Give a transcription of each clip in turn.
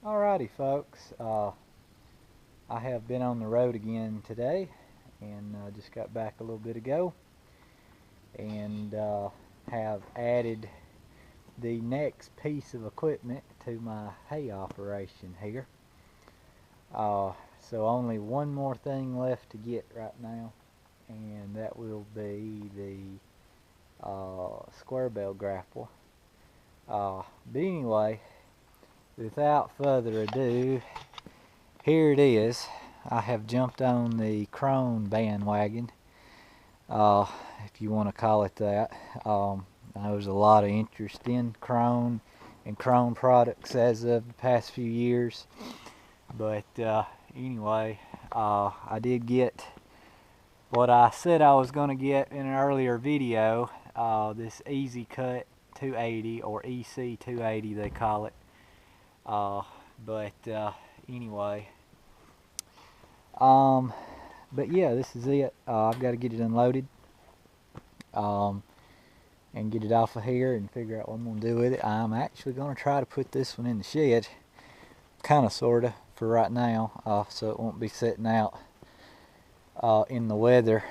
Alrighty, folks. I have been on the road again today, and just got back a little bit ago, and have added the next piece of equipment to my hay operation here. So only one more thing left to get right now, and that will be the square bell grapple. But anyway, without further ado, here it is. I have jumped on the Krone bandwagon, if you want to call it that. There's a lot of interest in Krone and Krone products as of the past few years. But anyway, I did get what I said I was going to get in an earlier video, this SafeCut 280, or EC 280 they call it. But anyway, but yeah, this is it. I've got to get it unloaded, and get it off of here and figure out what I'm going to do with it. I'm actually going to try to put this one in the shed, kind of, sort of, for right now, so it won't be sitting out in the weather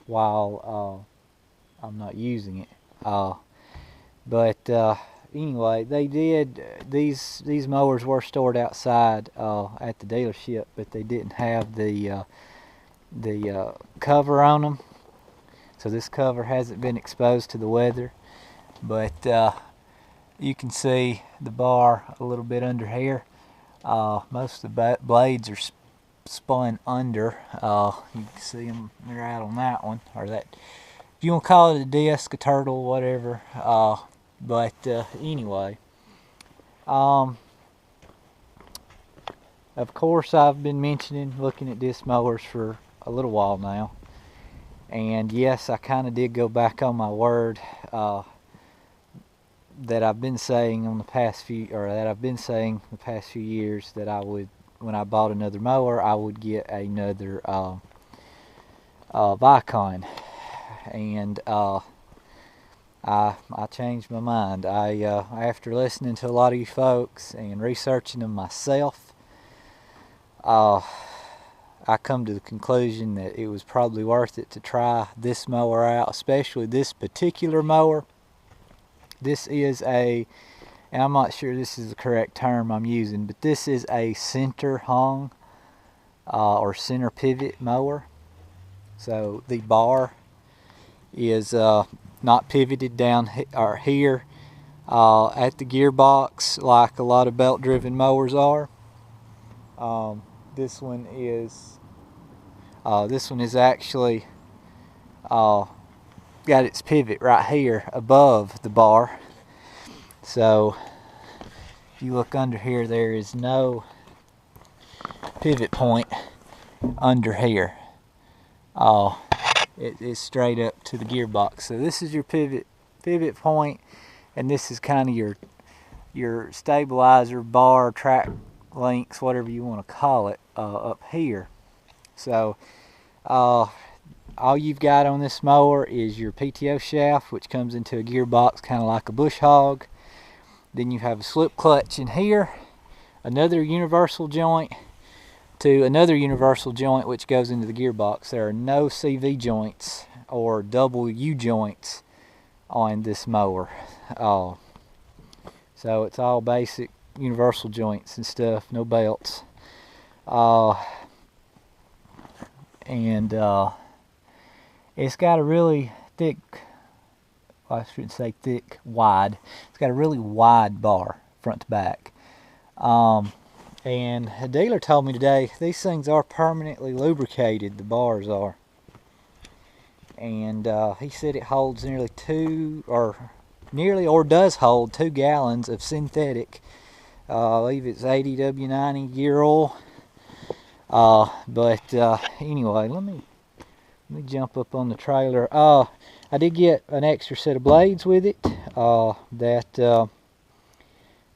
while I'm not using it. But anyway, they did, these mowers were stored outside at the dealership, but they didn't have the cover on them, so this cover hasn't been exposed to the weather. But you can see the bar a little bit under here. Most of the blades are spun under. You can see them, they're out on that one, or that, if you want to call it a disc, a turtle, whatever. But anyway, of course I've been mentioning looking at disc mowers for a little while now, and yes, I kind of did go back on my word that I've been saying on the past few, or that I've been saying the past few years, that I would, when I bought another mower, I would get another Vicon, and I changed my mind. After listening to a lot of you folks and researching them myself, I come to the conclusion that it was probably worth it to try this mower out, especially this particular mower. This is and I'm not sure this is the correct term I'm using, but this is a center hung or center pivot mower. So the bar is not pivoted down or here at the gearbox like a lot of belt driven mowers are. This one is actually got its pivot right here above the bar. So if you look under here, there is no pivot point under here. It is straight up to the gearbox. So this is your pivot point, and this is kind of your stabilizer bar, track links, whatever you want to call it, up here. So all you've got on this mower is your PTO shaft, which comes into a gearbox kind of like a bush hog. Then you have a slip clutch in here, another universal joint to another universal joint which goes into the gearbox. There are no CV joints or double U joints on this mower. So it's all basic universal joints and stuff, no belts. And it's got a really thick, I shouldn't say thick, wide. It's got a really wide bar, front to back. And a dealer told me today these things are permanently lubricated, the bars are. And he said it holds nearly does hold 2 gallons of synthetic, I believe it's 80 W90 gear oil. But anyway, let me jump up on the trailer. I did get an extra set of blades with it that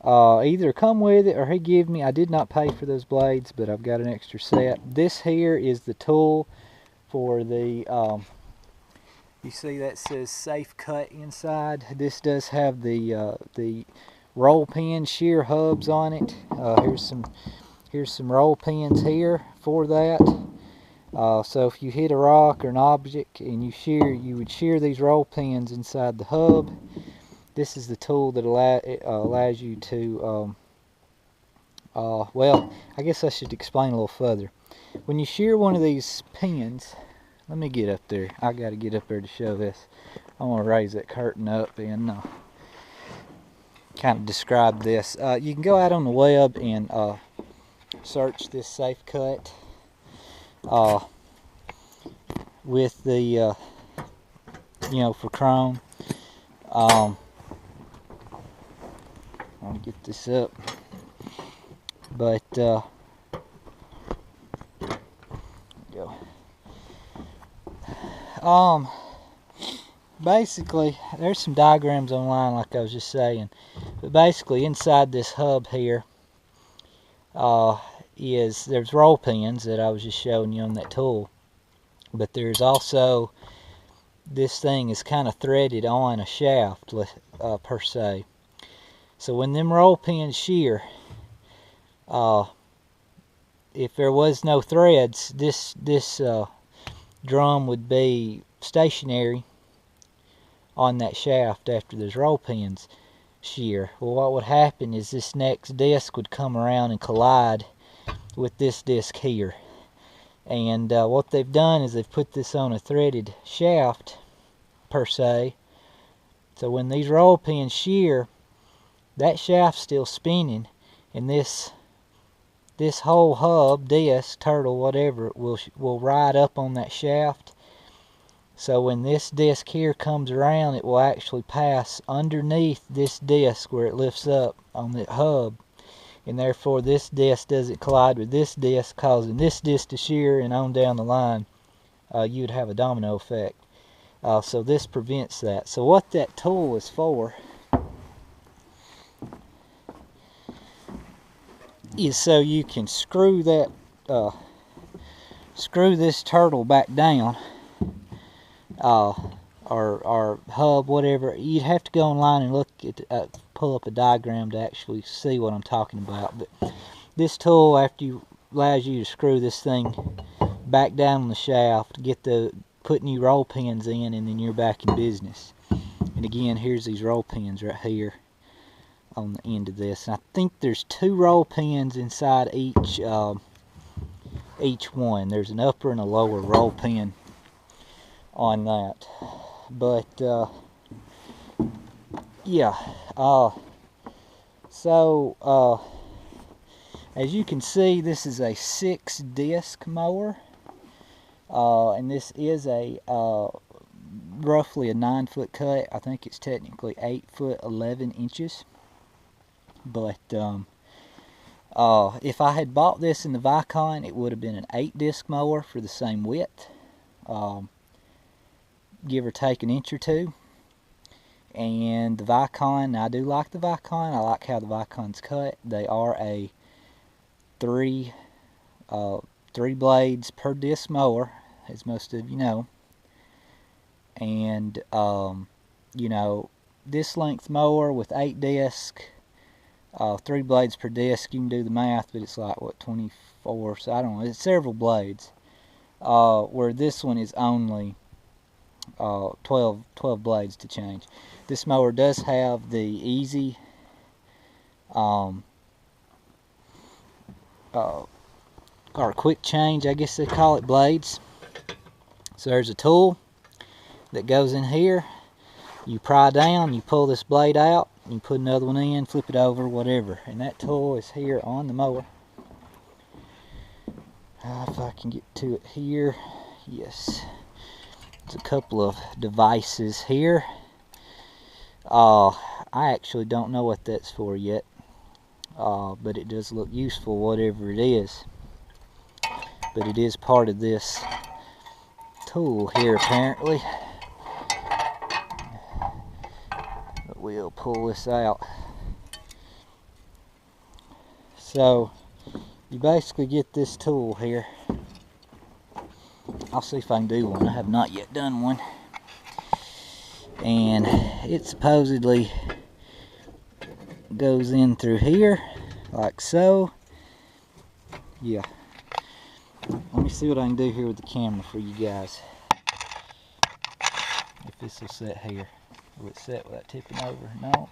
either come with it or he gave me. I did not pay for those blades, but I've got an extra set. This here is the tool for the you see that says SafeCut inside. This does have the roll pin shear hubs on it. Here's some roll pins here for that. So if you hit a rock or an object and you would shear these roll pins inside the hub. This is the tool that allows you to, well, I guess I should explain a little further. When you shear one of these pins, let me get up there. I got to get up there to show this. I want to raise that curtain up and kind of describe this. You can go out on the web and search this SafeCut with the, you know, for Krone. I'll get this up, but go. Basically, there's some diagrams online, like I was just saying. But basically, inside this hub here, there's roll pins that I was just showing you on that tool. But there's also, this thing is kind of threaded on a shaft, per se. So when them roll pins shear, if there was no threads, this drum would be stationary on that shaft after those roll pins shear. Well, what would happen is this next disc would come around and collide with this disc here. And what they've done is they've put this on a threaded shaft, per se. So when these roll pins shear, that shaft's still spinning, and this whole hub, disc, turtle, whatever, will ride up on that shaft. So when this disc here comes around, it will actually pass underneath this disc where it lifts up on the hub, and therefore this disc doesn't collide with this disc, causing this disc to shear, and on down the line you'd have a domino effect. So this prevents that. So what that tool is for is so you can screw that screw this turtle back down, or hub, whatever. You'd have to go online and look at pull up a diagram to actually see what I'm talking about. But this tool allows you to screw this thing back down on the shaft, put new roll pins in, and then you're back in business. And again, here's these roll pins right here on the end of this. And I think there's 2 roll pins inside each one. There's an upper and a lower roll pin on that. But yeah, so as you can see, this is a 6-disc mower, and this is a roughly a 9-foot cut. I think it's technically 8 foot 11 inches. But if I had bought this in the Vicon, it would have been an 8-disc mower for the same width, give or take an inch or two. And the Vicon, I do like the Vicon. I like how the Vicon's cut. They are a 3 blades per disc mower, as most of you know. And you know, this length mower with 8 discs, 3 blades per disc, you can do the math, but it's like, what, 24, so I don't know, it's several blades, where this one is only 12 blades to change. This mower does have the easy or quick change, I guess they call it, blades. So there's a tool that goes in here. You pry down, you pull this blade out, you put another one in, flip it over, whatever. And that tool is here on the mower. If I can get to it here, yes. There's a couple of devices here. I actually don't know what that's for yet, but it does look useful, whatever it is. But it is part of this tool here, apparently. But we'll pull this out. So you basically get this tool here. I'll see if I can do one. I have not yet done one. And it supposedly goes in through here, like so. Yeah. Let me see what I can do here with the camera for you guys. If this will set here. Will it set without tipping over? No.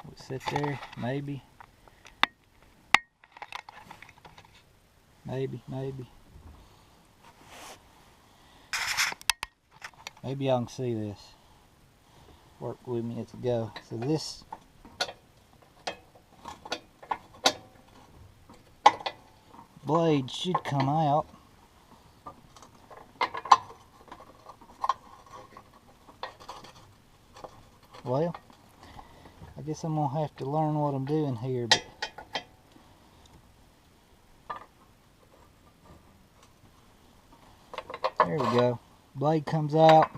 Will it sit there? Maybe. Maybe. Maybe y'all can see this. Work with me as it go. So this blade should come out. Well, I guess I'm gonna have to learn what I'm doing here, but there we go. Blade comes out,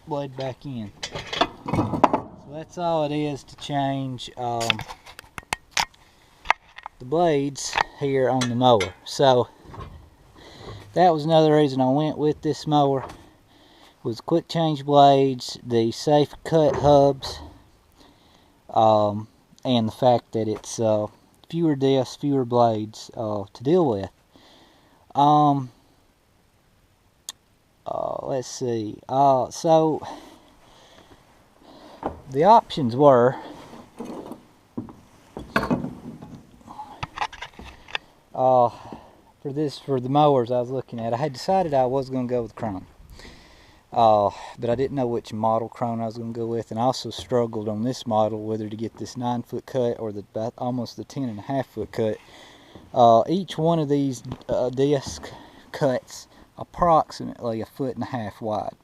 blade back in. So that's all it is to change the blades here on the mower. So that was another reason I went with this mower, was quick change blades, the SafeCut hubs, and the fact that it's fewer discs, fewer blades to deal with. Let's see. So the options were for the mowers I was looking at. I had decided I was going to go with Krone, but I didn't know which model Krone I was going to go with, and I also struggled on this model whether to get this 9-foot cut or almost the 10.5-foot cut. Each one of these disc cuts approximately 1.5 feet wide.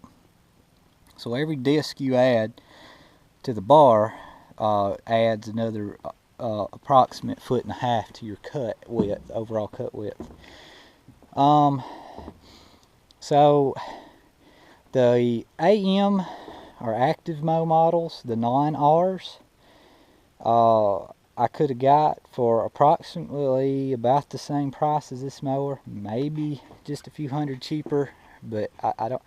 So every disc you add to the bar adds another approximate 1.5 feet to your cut width, overall cut width. So the AM or active mow models, the 9Rs, I could have got for approximately about the same price as this mower, maybe just a few hundred cheaper, but I don't.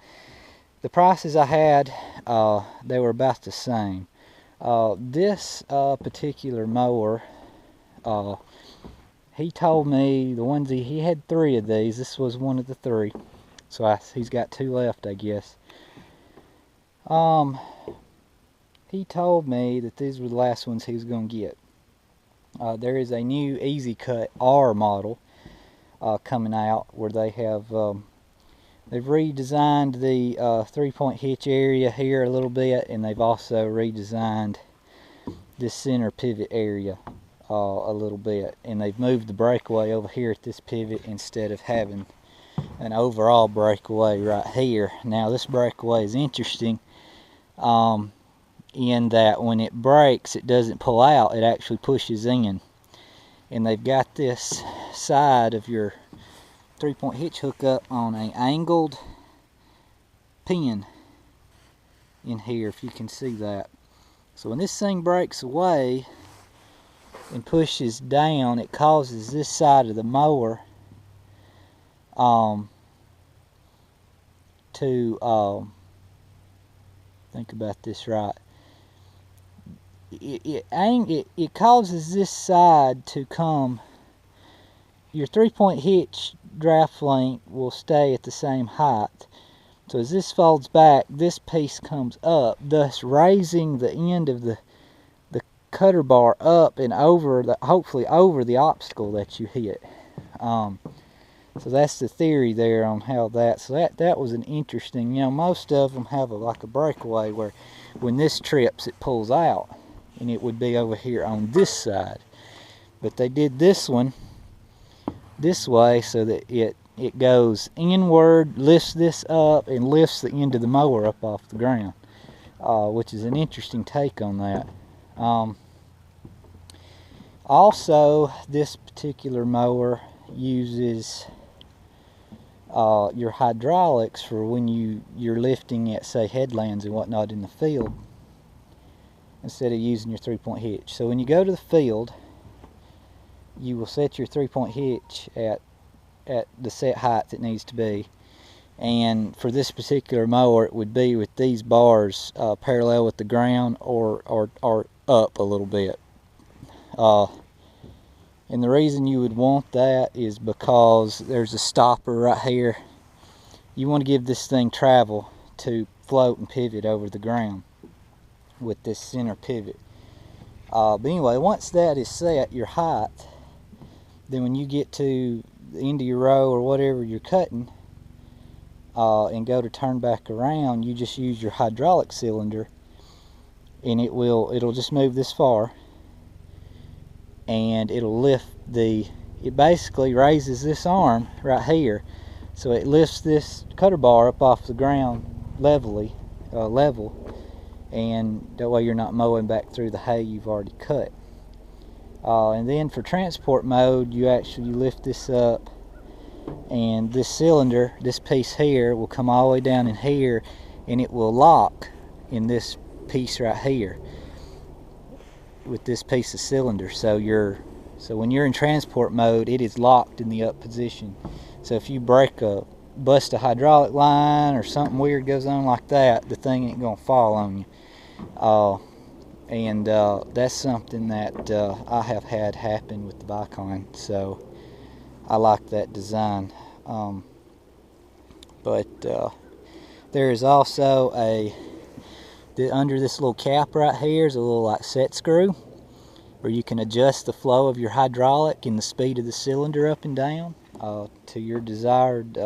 The prices I had, they were about the same. This particular mower, he told me the ones he had 3 of these. This was one of the 3, so he's got 2 left, I guess. He told me that these were the last ones he was going to get. There is a new Easy Cut R model coming out where they have they've redesigned the 3-point hitch area here a little bit, and they've also redesigned this center pivot area a little bit, and they've moved the breakaway over here at this pivot instead of having an overall breakaway right here. Now this breakaway is interesting in that when it breaks, it doesn't pull out, it actually pushes in. And they've got this side of your 3-point hitch hookup on an angled pin in here, if you can see that. So when this thing breaks away and pushes down, it causes this side of the mower to think about this right. It causes this side to come. Your 3-point hitch draft length will stay at the same height. So as this folds back, this piece comes up, thus raising the end of the cutter bar up and over hopefully over the obstacle that you hit. So that's the theory there on how that. So that was an interesting. You know, most of them have like a breakaway where when this trips, it pulls out, and it would be over here on this side. But they did this one this way so that it goes inward, lifts this up, and lifts the end of the mower up off the ground, which is an interesting take on that. Also, this particular mower uses your hydraulics for when you're lifting at, say, headlands and whatnot in the field, instead of using your 3-point hitch. So when you go to the field, you will set your 3-point hitch at the set height it needs to be, And for this particular mower, it would be with these bars parallel with the ground or up a little bit. And the reason you would want that is because there's a stopper right here. You want to give this thing travel to float and pivot over the ground with this center pivot. But anyway, once that is set, your height, then when you get to the end of your row or whatever you're cutting, and go to turn back around, you just use your hydraulic cylinder, and it'll just move this far, and it'll lift it basically raises this arm right here, so it lifts this cutter bar up off the ground level, and that way you're not mowing back through the hay you've already cut. And then for transport mode, you actually lift this up, and this cylinder, this piece here, will come all the way down in here, and it will lock in this piece right here with this piece of cylinder. So when you're in transport mode, it is locked in the up position. So if you bust a hydraulic line or something weird goes on like that, the thing ain't gonna fall on you. And that's something that I have had happen with the Vicon, so I like that design. But there is also under this little cap right here is a little like set screw where you can adjust the flow of your hydraulic and the speed of the cylinder up and down to your desired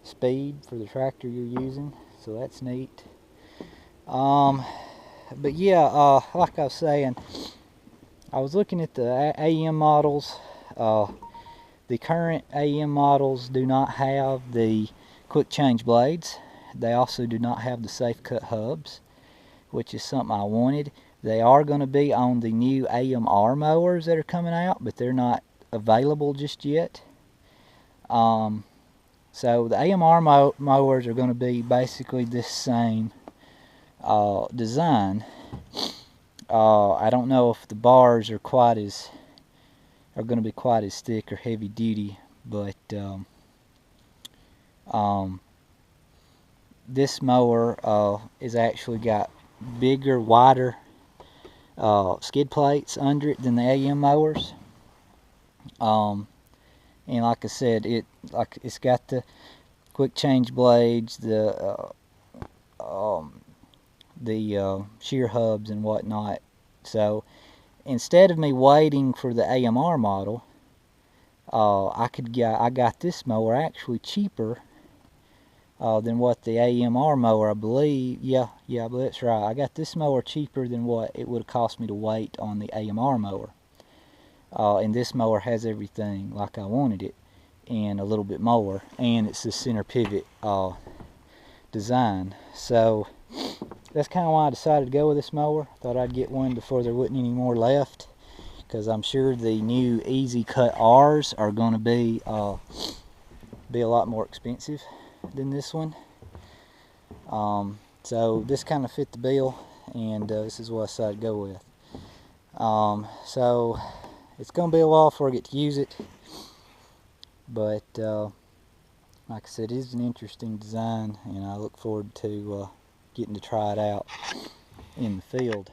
speed for the tractor you're using. So that's neat. But yeah, like I was saying, I was looking at the AM models. The current AM models do not have the quick change blades. They also do not have the SafeCut hubs, which is something I wanted. They are going to be on the new AMR mowers that are coming out, but they're not available just yet. So the AMR mowers are going to be basically this same design. I don't know if the bars are going to be quite as thick or heavy duty, but this mower is actually got bigger, wider skid plates under it than the AM mowers. And like I said, it's got the quick change blades, the shear hubs and whatnot. So instead of me waiting for the AMR model, I got this mower actually cheaper than what the AMR mower, I believe. Yeah, I believe that's right. I got this mower cheaper than what it would have cost me to wait on the AMR mower. And this mower has everything like I wanted it, and a little bit more, and it's the center pivot design. So that's kind of why I decided to go with this mower. Thought I'd get one before there wasn't any more left, because I'm sure the new Easy Cut R's are going to be a lot more expensive than this one. So this kind of fit the bill, and this is what I decided to go with. So it's going to be a while before I get to use it, but like I said, it is an interesting design, and I look forward to getting to try it out in the field.